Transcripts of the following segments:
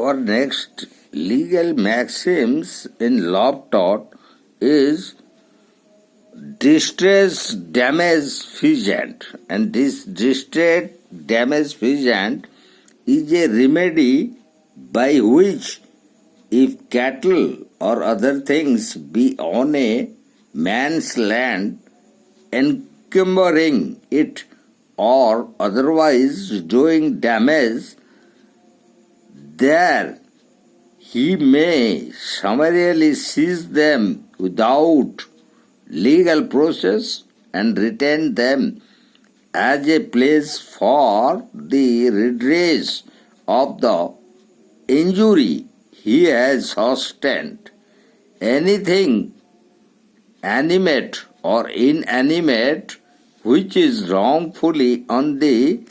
Our next legal maxims in law taught is distress damage feasant, and this distress damage feasant is a remedy by which if cattle or other things be on a man's land, encumbering it or otherwise doing damage, there he may summarily seize them without legal process and retain them as a place for the redress of the injury he has sustained. Anything animate or inanimate which is wrongfully on the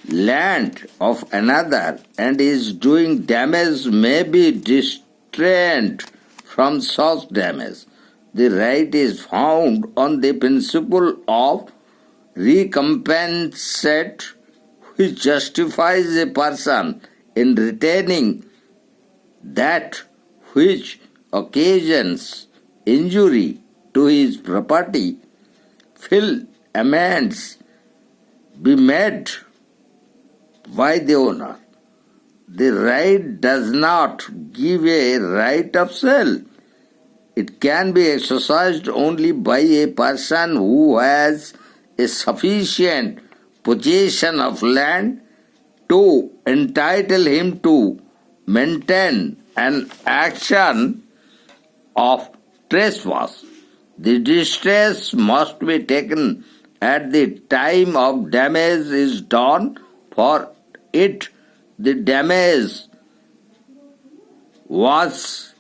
land of another and is doing damage may be distrained from such damage. The right is found on the principle of recompensate, which justifies a person in retaining that which occasions injury to his property, till amends be made by the owner. The right does not give a right of sale. It can be exercised only by a person who has a sufficient possession of land to entitle him to maintain an action of trespass. The distress must be taken at the time of damage is done, for it the damage was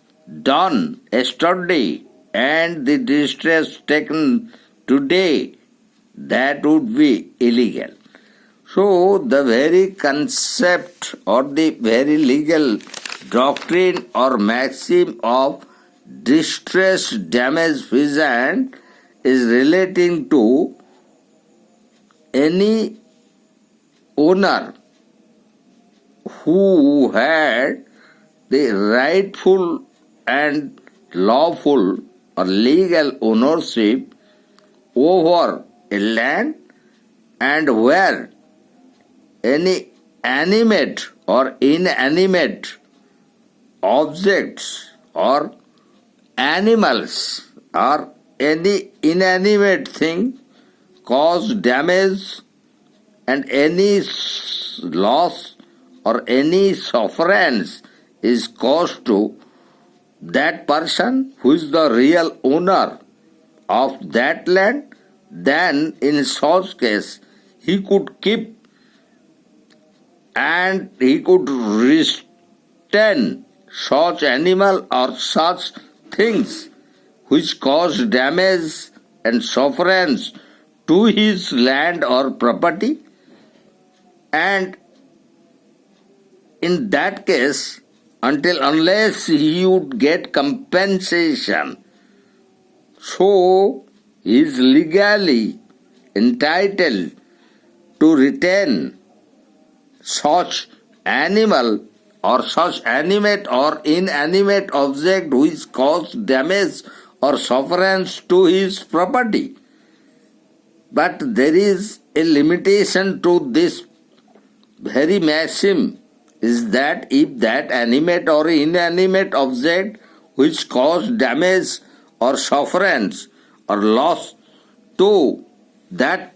done yesterday and the distress taken today, that would be illegal. So the very concept or the very legal doctrine or maxim of distress damage feasant is relating to any owner who had the rightful and lawful or legal ownership over a land, and where any animate or inanimate objects or animals or any inanimate thing cause damage, and any loss or any sufferance is caused to that person who is the real owner of that land, then in such case he could keep and he could retain such animal or such things which cause damage and sufferance to his land or property, and in that case, unless he would get compensation, so he is legally entitled to retain such animal or such animate or inanimate object which caused damage or sufferance to his property. But there is a limitation to this very maxim, is that if that animate or inanimate object which caused damage or sufferance or loss to that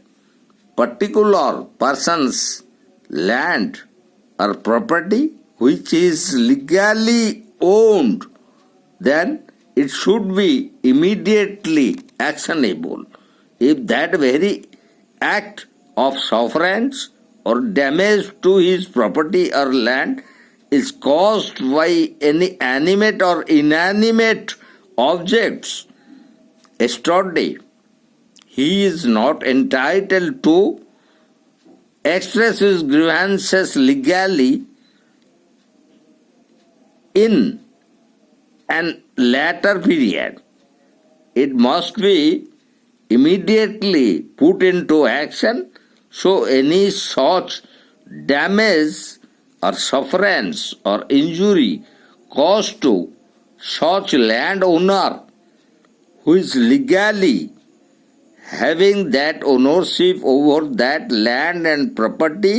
particular person's land or property which is legally owned, then it should be immediately actionable. If that very act of sufferance or damage to his property or land is caused by any animate or inanimate objects, yesterday, he is not entitled to express his grievances legally in an later period. It must be immediately put into action, so any such damage or sufferance or injury caused to such landowner who is legally having that ownership over that land and property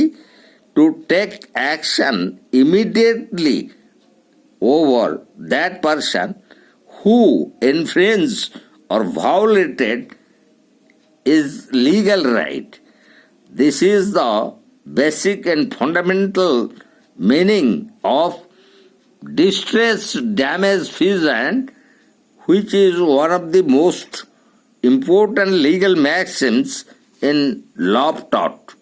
to take action immediately over that person who infringed or violated his legal right. This is the basic and fundamental meaning of distress damage feasant, which is one of the most important legal maxims in law taught.